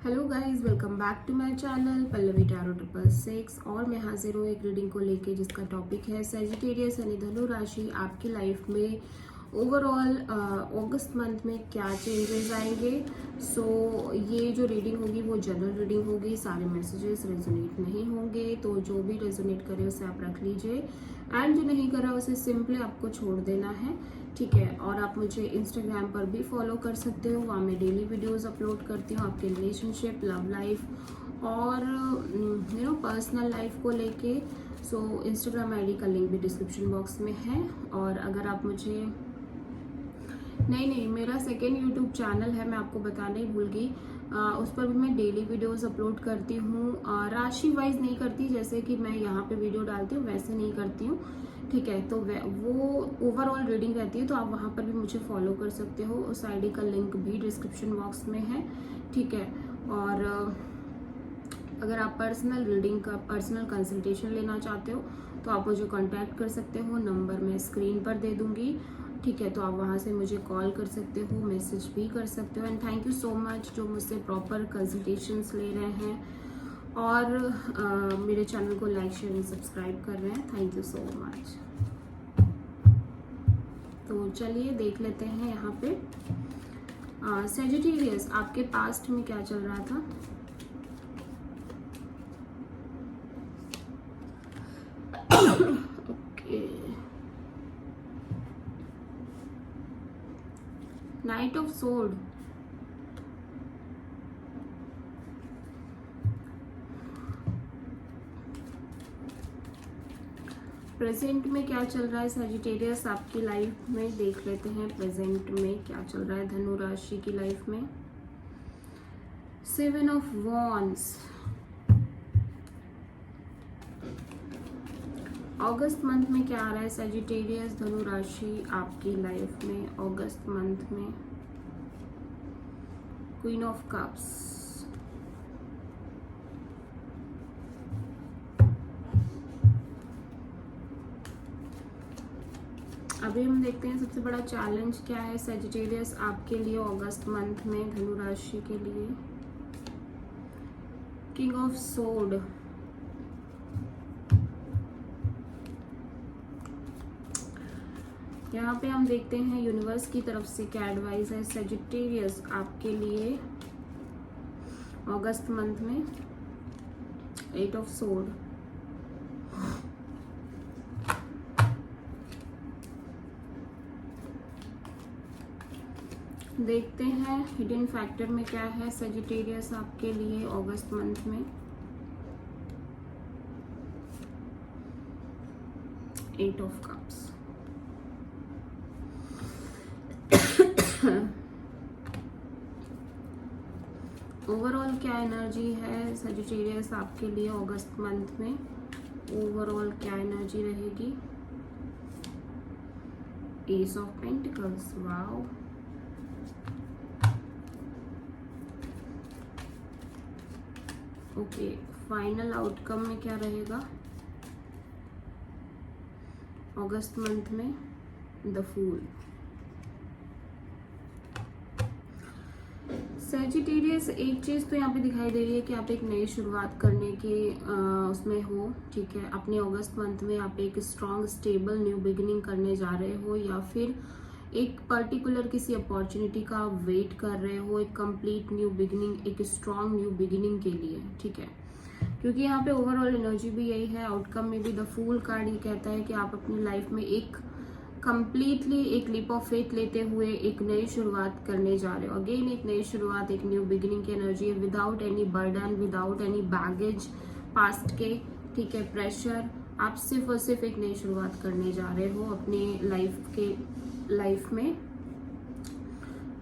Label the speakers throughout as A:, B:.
A: Hello guys, welcome back to my channel Pallavi tarot 666। और मैं हाजिर हूँ एक रीडिंग को लेके जिसका टॉपिक है सजिटेरियस यानी धनु राशि आपकी लाइफ में ओवरऑल अगस्त मंथ में क्या चेंजेस आएंगे। ये जो रीडिंग होगी वो जनरल रीडिंग होगी, सारे मैसेजेस रेजोनेट नहीं होंगे, तो जो भी रेजोनेट करे उसे आप रख लीजिए एंड जो नहीं करा उसे सिंपली आपको छोड़ देना है, ठीक है। और आप मुझे इंस्टाग्राम पर भी फॉलो कर सकते हो, वहाँ मैं डेली वीडियोस अपलोड करती हूँ आपके रिलेशनशिप, लव लाइफ और पर्सनल लाइफ को लेके। इंस्टाग्राम आईडी का लिंक भी डिस्क्रिप्शन बॉक्स में है। और अगर आप मुझे नहीं, मेरा सेकेंड यूट्यूब चैनल है, मैं आपको बताना ही भूल गई। उस पर भी मैं डेली वीडियोस अपलोड करती हूँ, राशि वाइज नहीं करती, जैसे कि मैं यहाँ पे वीडियो डालती हूँ वैसे नहीं करती हूँ, ठीक है। तो वो ओवरऑल रीडिंग रहती है, तो आप वहाँ पर भी मुझे फॉलो कर सकते हो। उस आईडी का लिंक भी डिस्क्रिप्शन बॉक्स में है, ठीक है। और अगर आप पर्सनल रीडिंग का पर्सनल कंसल्टेशन लेना चाहते हो तो आप मुझे कांटेक्ट कर सकते हो, नंबर मैं स्क्रीन पर दे दूंगी, ठीक है। तो आप वहाँ से मुझे कॉल कर सकते हो, मैसेज भी कर सकते हो। And thank you so much जो मुझसे प्रॉपर कंसल्टेशंस ले रहे हैं और मेरे चैनल को लाइक शेयर एंड सब्सक्राइब कर रहे हैं, थैंक यू सो मच। तो चलिए देख लेते हैं यहाँ पे सजिटेरियस आपके पास्ट में क्या चल रहा था। Okay, night of sword, present में क्या चल रहा है सजिटेरियस आपकी लाइफ में, देख लेते हैं प्रेजेंट में क्या चल रहा है धनु राशि की लाइफ में। 7 ऑफ वॉन्ड्स, अगस्त मंथ में क्या आ रहा है सजिटेरियस धनु राशि आपकी लाइफ में अगस्त मंथ में। क्वीन ऑफ कप्स, अभी हम देखते हैं सबसे बड़ा चैलेंज क्या है सजिटेरियस आपके लिए अगस्त मंथ में धनु राशि के लिए। किंग ऑफ सोर्ड, यहाँ पे हम देखते हैं यूनिवर्स की तरफ से क्या एडवाइस है सजिटेरियस आपके लिए अगस्त मंथ में। 8 ऑफ सोर्ड, देखते हैं हिडन फैक्टर में क्या है सजिटेरियस आपके लिए अगस्त मंथ में। 8 ऑफ कप्स, ओवरऑल क्या एनर्जी है सजिटेरियस आपके लिए अगस्त मंथ में, ओवरऑल क्या एनर्जी रहेगी। S of pentacles, wow, okay. Final outcome में क्या रहेगा अगस्त मंथ में, द फूल। सजिटेरियस एक चीज तो यहाँ पे दिखाई दे रही है कि आप एक नई शुरुआत करने के उसमें हो, ठीक है। अपने अगस्त मंथ में आप एक स्ट्रॉन्ग स्टेबल न्यू बिगिनिंग करने जा रहे हो, या फिर एक पर्टिकुलर किसी अपॉर्चुनिटी का वेट कर रहे हो, एक कंप्लीट न्यू बिगिनिंग, एक स्ट्रॉन्ग न्यू बिगिनिंग के लिए, ठीक है। क्योंकि यहाँ पे ओवरऑल एनर्जी भी यही है, आउटकम में भी द फूल कार्ड ये कहता है कि आप अपनी लाइफ में एक कंप्लीटली एक लीप ऑफ फेथ लेते हुए एक नई शुरुआत करने जा रहे हो। अगेन एक नई शुरुआत, एक न्यू बिगिनिंग की एनर्जी है, without any burden, without any baggage past के, ठीक है, प्रेशर। आप सिर्फ और सिर्फ एक नई शुरुआत करने जा रहे हो अपने लाइफ में,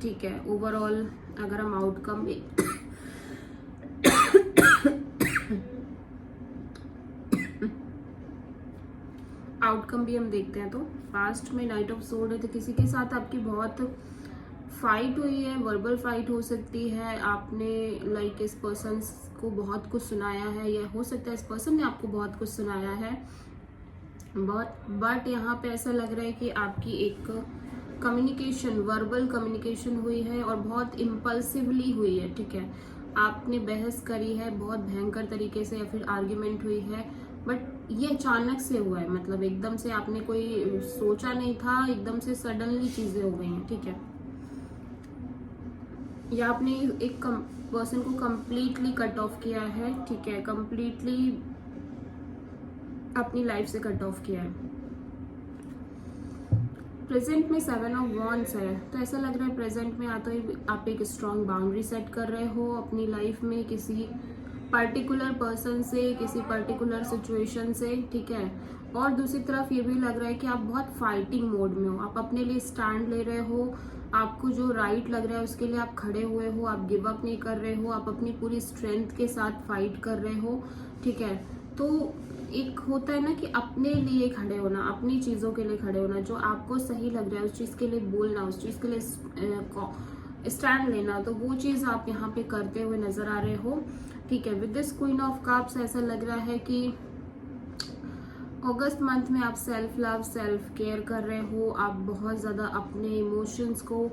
A: ठीक है। ओवरऑल अगर हम आउटकम भी हम देखते हैं तो पास्ट में नाइट ऑफ सोर्ड है, तो किसी के साथ आपकी बहुत फाइट हुई है, वर्बल फाइट हो सकती है, आपने लाइक इस पर्सन को बहुत कुछ सुनाया है, या हो सकता है इस पर्सन ने आपको बहुत कुछ सुनाया है बहुत, बट यहाँ पे ऐसा लग रहा है कि आपकी एक कम्युनिकेशन, वर्बल कम्युनिकेशन हुई है और बहुत इम्पल्सिवली हुई है, ठीक है। आपने बहस करी है बहुत भयंकर तरीके से या फिर आर्ग्यूमेंट हुई है, बट ये अचानक से हुआ है, मतलब एकदम से आपने कोई सोचा नहीं था, एकदम से सडनली चीजें हो गई हैं, ठीक है। या आपने एक पर्सन को कंप्लीटली कट ऑफ किया है, ठीक है, कंप्लीटली अपनी लाइफ से कट ऑफ किया है। प्रेजेंट में 7 ऑफ वॉन्ड्स है, तो ऐसा लग रहा है प्रेजेंट में या तो आप एक स्ट्रॉन्ग बाउंड्री सेट कर रहे हो अपनी लाइफ में किसी पर्टिकुलर पर्सन से, किसी पर्टिकुलर सिचुएशन से, ठीक है। और दूसरी तरफ ये भी लग रहा है कि आप बहुत फाइटिंग मोड में हो, आप अपने लिए स्टैंड ले रहे हो, आपको जो राइट लग रहा है उसके लिए आप खड़े हुए हो, आप गिव अप नहीं कर रहे हो, आप अपनी पूरी स्ट्रेंथ के साथ फाइट कर रहे हो, ठीक है। तो एक होता है ना कि अपने लिए खड़े होना, अपनी चीजों के लिए खड़े होना, जो आपको सही लग रहा है उस चीज के लिए बोलना, उस चीज के लिए स्टैंड लेना, तो वो चीज आप यहाँ पे करते हुए नजर आ रहे हो, ठीक है। With this queen of cups ऐसा लग रहा है कि अगस्त मंथ में आप सेल्फ लव, सेल्फ केयर कर रहे हो, आप बहुत ज़्यादा अपने इमोशंस को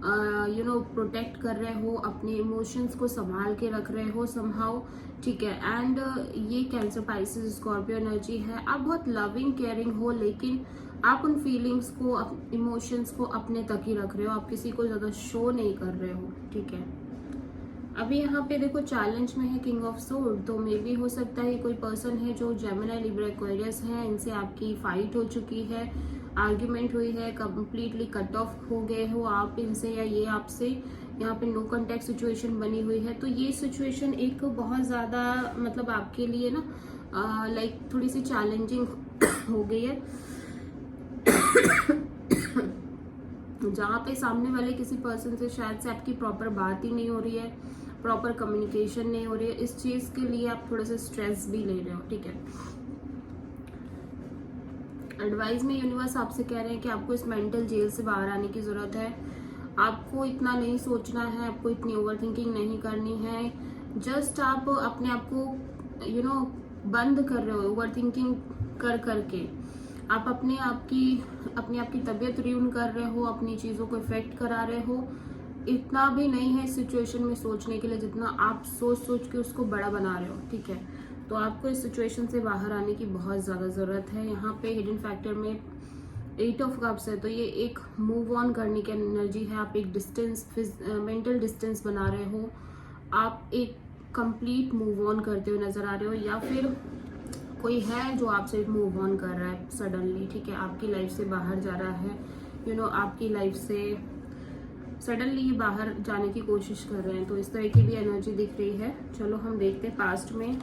A: प्रोटेक्ट कर रहे हो, अपने इमोशंस को संभाल के रख रहे हो समहाउ, ठीक है। एंड ये कैंसर, पाइसेस, स्कॉर्पियो एनर्जी है। आप बहुत लविंग केयरिंग हो, लेकिन आप उन फीलिंग्स को, इमोशंस को अपने तक ही रख रहे हो, आप किसी को ज़्यादा शो नहीं कर रहे हो, ठीक है। अभी यहाँ पे देखो चैलेंज में है किंग ऑफ सोर्ड, तो मे भी हो सकता है कोई पर्सन है जो जेमिनी, लिब्रा, एक्वेरियस है, इनसे आपकी फाइट हो चुकी है, आर्ग्यूमेंट हुई है, कंप्लीटली कट ऑफ हो गए हो आप इनसे या ये आपसे, यहाँ पे नो कॉन्टेक्ट सिचुएशन बनी हुई है। तो ये सिचुएशन एक बहुत ज़्यादा मतलब आपके लिए ना लाइक थोड़ी सी चैलेंजिंग हो गई है जहाँ पे सामने वाले किसी पर्सन से शायद से आपकी प्रॉपर बात ही नहीं हो रही है, प्रॉपर कम्युनिकेशन नहीं हो रही है, इस चीज के लिए आप थोड़ा सा स्ट्रेस भी ले रहे हो, ठीक है। एडवाइस में यूनिवर्स आपसे कह रहे हैं कि आपको इस मेंटल जेल से बाहर आने की जरूरत है, आपको इतना नहीं सोचना है, आपको इतनी ओवर थिंकिंग नहीं करनी है, जस्ट आप अपने आप को बंद कर रहे हो ओवर थिंकिंग कर करके, आप अपने आप की तबीयत ट्यून कर रहे हो, अपनी चीजों को इफेक्ट करा रहे हो। इतना भी नहीं है इस सिचुएशन में सोचने के लिए जितना आप सोच के उसको बड़ा बना रहे हो, ठीक है। तो आपको इस सिचुएशन से बाहर आने की बहुत ज्यादा जरूरत है। यहाँ पे हिडन फैक्टर में 8 ऑफ कप्स है, तो ये एक मूव ऑन करने की एनर्जी है। आप एक डिस्टेंस, मेंटल डिस्टेंस बना रहे हो, आप एक कंप्लीट मूव ऑन करते हुए नजर आ रहे हो, या फिर कोई है जो आपसे मूव ऑन कर रहा है सडनली, ठीक है, आपकी लाइफ से बाहर जा रहा है, आपकी लाइफ से सडनली बाहर जाने की कोशिश कर रहे हैं। तो इस तरह की भी एनर्जी दिख रही है। चलो हम देखते हैं पास्ट में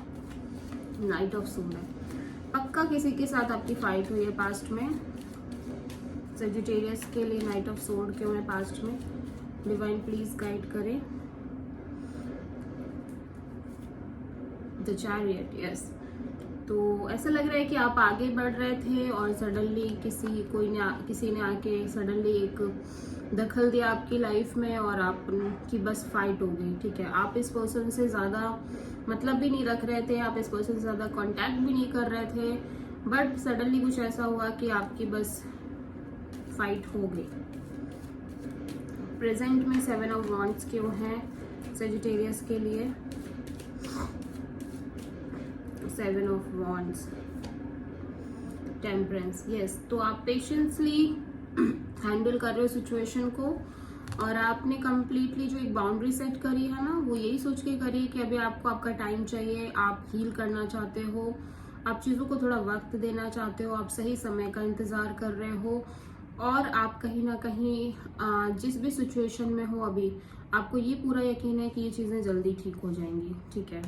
A: नाइट ऑफ सोड है, पक्का किसी के साथ आपकी फाइट हुई है पास्ट में। सेजिटेरियस के लिए नाइट ऑफ सोड क्यों है पास्ट में, डिवाइन प्लीज गाइड करें। The chariot, yes. तो ऐसा लग रहा है कि आप आगे बढ़ रहे थे और सडनली किसी ने आके सडनली एक दखल दिया आपकी लाइफ में और आपकी बस फाइट हो गई, ठीक है। आप इस पर्सन से ज़्यादा मतलब भी नहीं रख रहे थे, आप इस पर्सन से ज़्यादा कांटेक्ट भी नहीं कर रहे थे, बट सडनली कुछ ऐसा हुआ कि आपकी बस फाइट हो गई। प्रेजेंट में 7 ऑफ वॉन्ड्स क्यों है सेजिटेरियस के लिए, 7 ऑफ वॉन्ड्स, टेम्परेंस, यस। तो आप पेशेंसली हैंडल कर रहे हो सिचुएशन को, और आपने कंप्लीटली जो एक बाउंड्री सेट करी है ना, वो यही सोच के करी है कि अभी आपको आपका टाइम चाहिए, आप हील करना चाहते हो, आप चीज़ों को थोड़ा वक्त देना चाहते हो, आप सही समय का इंतज़ार कर रहे हो, और आप कहीं ना कहीं जिस भी सिचुएशन में हो अभी, आपको ये पूरा यकीन है कि ये चीज़ें जल्दी ठीक हो जाएंगी, ठीक है।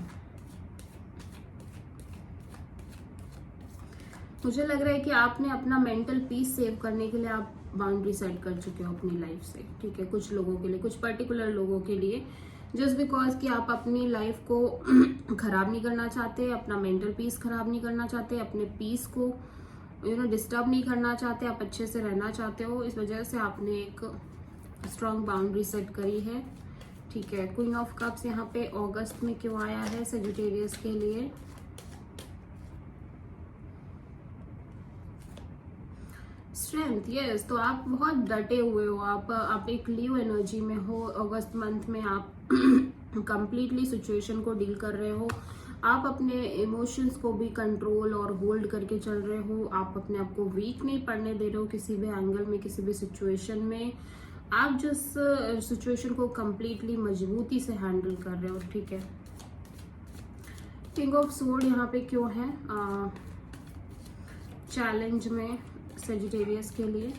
A: मुझे लग रहा है कि आपने अपना मेंटल पीस सेव करने के लिए आप बाउंड्री सेट कर चुके हो अपनी लाइफ से, ठीक है। कुछ लोगों के लिए, कुछ पर्टिकुलर लोगों के लिए, जस्ट बिकॉज कि आप अपनी लाइफ को खराब नहीं करना चाहते, अपना मेंटल पीस खराब नहीं करना चाहते, अपने पीस को डिस्टर्ब नहीं करना चाहते, आप अच्छे से रहना चाहते हो, इस वजह से आपने एक स्ट्रॉन्ग बाउंड्री सेट करी है, ठीक है। क्वीन ऑफ कप्स यहाँ पे अगस्त में क्यों आया है सेजिटेरियस के लिए, स्ट्रेंथ, यस। तो आप बहुत डटे हुए हो, आप एक लीव एनर्जी में हो, अगस्त मंथ में आप कंप्लीटली सिचुएशन को डील कर रहे हो। आप अपने इमोशंस को भी कंट्रोल और होल्ड करके चल रहे हो। आप अपने आप को वीक नहीं पड़ने दे रहे हो किसी भी एंगल में, किसी भी सिचुएशन में। आप जिस सिचुएशन को कंप्लीटली मजबूती से हैंडल कर रहे हो, ठीक है। किंग ऑफ सोर्ड यहाँ पे क्यों है चैलेंज में सेजिटेरियस के लिए?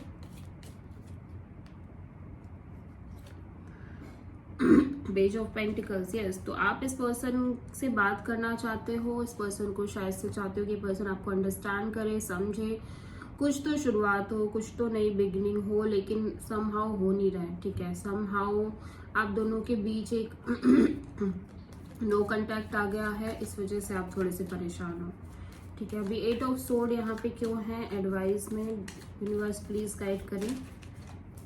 A: Page of pentacles, yes. तो आप इस पर्सन से बात करना चाहते हो, इस पर्सन को शायद से चाहते हो कि पर्सन आपको अंडरस्टैंड करे, समझे। कुछ तो शुरुआत हो, कुछ तो नई बिगिनिंग हो, लेकिन समहाउ हो नहीं रहा है, ठीक है। समहाउ आप दोनों के बीच एक नो कांटेक्ट आ गया है, इस वजह से आप थोड़े से परेशान हो, ठीक है। अभी 8 ऑफ सोर्ड यहाँ पे क्यों है एडवाइस में? यूनिवर्स प्लीज गाइड करें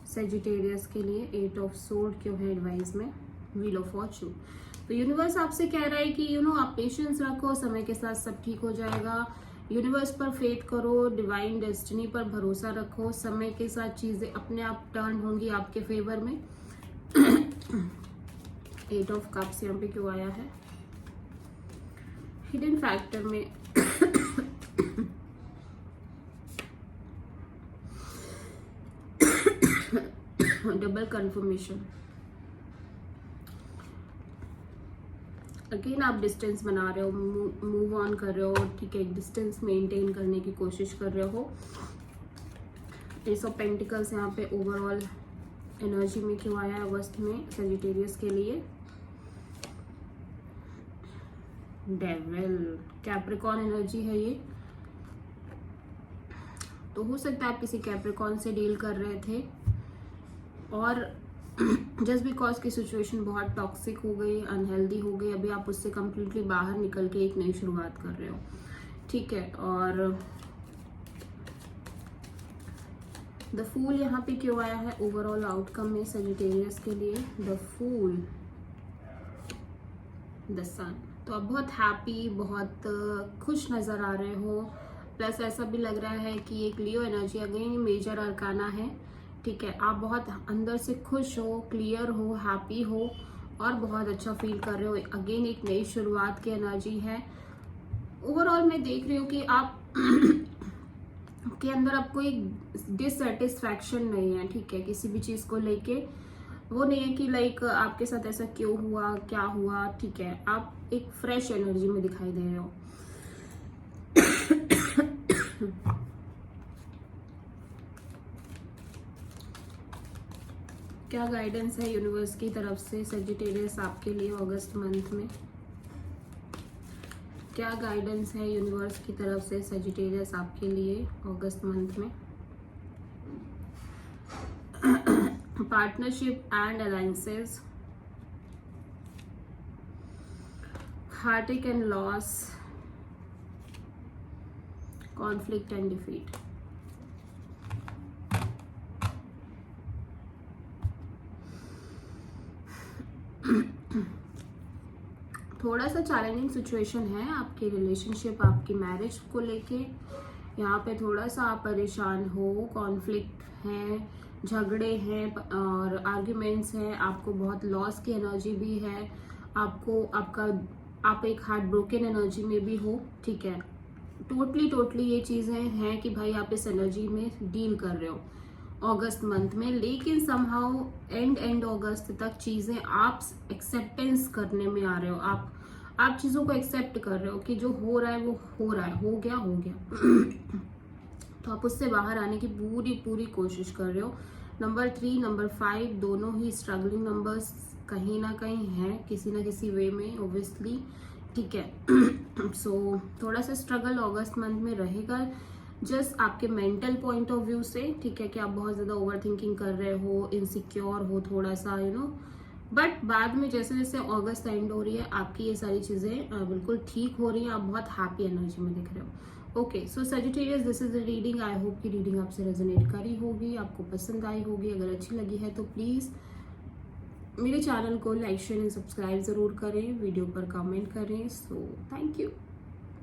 A: सेजिटेरियस के लिए। 8 ऑफ सोर्ड क्यों है एडवाइस में? Wheel of Fortune. तो यूनिवर्स आपसे कह रहा है कि आप पेशेंस रखो, समय के साथ सब ठीक हो जाएगा। यूनिवर्स पर फेथ करो, डिवाइन डेस्टिनी पर भरोसा रखो, समय के साथ चीजें अपने आप टर्न होंगी आपके फेवर में। 8 ऑफ कप्स यहाँ पे क्यों आया है? हिडन फैक्टर में डबल कंफर्मेशन। अगेन आप डिस्टेंस बना रहे हो, मूव ऑन कर रहे हो, ठीक है। डिस्टेंस मेंटेन करने की कोशिश कर रहे हो। एस ऑफ पेंटिकल्स यहाँ पे ओवरऑल एनर्जी में क्यों आया है अगस्त में सेजिटेरियस के लिए? डेविल, कैप्रिकॉन एनर्जी है ये। तो हो सकता है आप किसी कैप्रिकॉन से डील कर रहे थे और जस्ट बिकॉज की सिचुएशन बहुत टॉक्सिक हो गई, अनहेल्दी हो गई, अभी आप उससे कंप्लीटली बाहर निकल के एक नई शुरुआत कर रहे हो, ठीक है। और द फूल यहाँ पे क्यों आया है ओवरऑल आउटकम में सेजिटेरियस के लिए? द फूल, द सन। तो आप बहुत हैप्पी, बहुत खुश नजर आ रहे हो। प्लस ऐसा भी लग रहा है कि एक लियो एनर्जी अगेन मेजर अरकाना है, ठीक है। आप बहुत अंदर से खुश हो, क्लियर हो, हैप्पी हो और बहुत अच्छा फील कर रहे हो। अगेन एक नई शुरुआत की एनर्जी है। ओवरऑल मैं देख रही हूँ कि आप के अंदर आपको एक डिससेटिस्फैक्शन नहीं है, ठीक है, किसी भी चीज को लेके। वो नहीं है कि लाइक आपके साथ ऐसा क्यों हुआ, क्या हुआ, ठीक है। आप एक फ्रेश एनर्जी में दिखाई दे रहे हो। क्या गाइडेंस है यूनिवर्स की तरफ से सेजिटेरियस आपके लिए अगस्त मंथ में? क्या गाइडेंस है यूनिवर्स की तरफ से सेजिटेरियस आपके लिए अगस्त मंथ में? Partnership and alliances, Heartect and loss, conflict and defeat. थोड़ा सा चैलेंजिंग सिचुएशन है आपकी रिलेशनशिप, आपकी मैरिज को लेके। यहाँ पे थोड़ा सा आप परेशान हो, कॉन्फ्लिक्ट है, झगड़े हैं और आर्ग्यूमेंट्स हैं। आपको बहुत लॉस की एनर्जी भी है, आप एक हार्ट ब्रोकन एनर्जी में भी हो, ठीक है। टोटली ये चीजें हैं कि भाई आप इस एनर्जी में डील कर रहे हो अगस्त मंथ में। लेकिन समहाउ एंड अगस्त तक चीजें आप एक्सेप्टेंस करने में आ रहे हो। आप चीजों को एक्सेप्ट कर रहे हो कि जो हो रहा है वो हो रहा है, हो गया। तो आप उससे बाहर आने की पूरी कोशिश कर रहे हो। नंबर 3, नंबर 5 दोनों ही स्ट्रगलिंग नंबर्स कहीं ना कहीं हैं, किसी ना किसी वे में ऑब्वियसली, ठीक है। सो थोड़ा सा स्ट्रगल अगस्त मंथ में रहेगा, जस्ट आपके मेंटल पॉइंट ऑफ व्यू से, ठीक है, कि आप बहुत ज्यादा ओवर थिंकिंग कर रहे हो, इनसिक्योर हो थोड़ा सा, बट बाद में जैसे जैसे अगस्त एंड हो रही है आपकी ये सारी चीजें बिल्कुल ठीक हो रही हैं। आप बहुत हैप्पी एनर्जी में दिख रहे हो। Okay, so Sagittarius, this is the reading. I hope की रीडिंग आपसे रेजोनेट करी होगी, आपको पसंद आई होगी। अगर अच्छी लगी है तो प्लीज मेरे चैनल को लाइक, शेयर एंड सब्सक्राइब जरूर करें, वीडियो पर कमेंट करें। So thank you.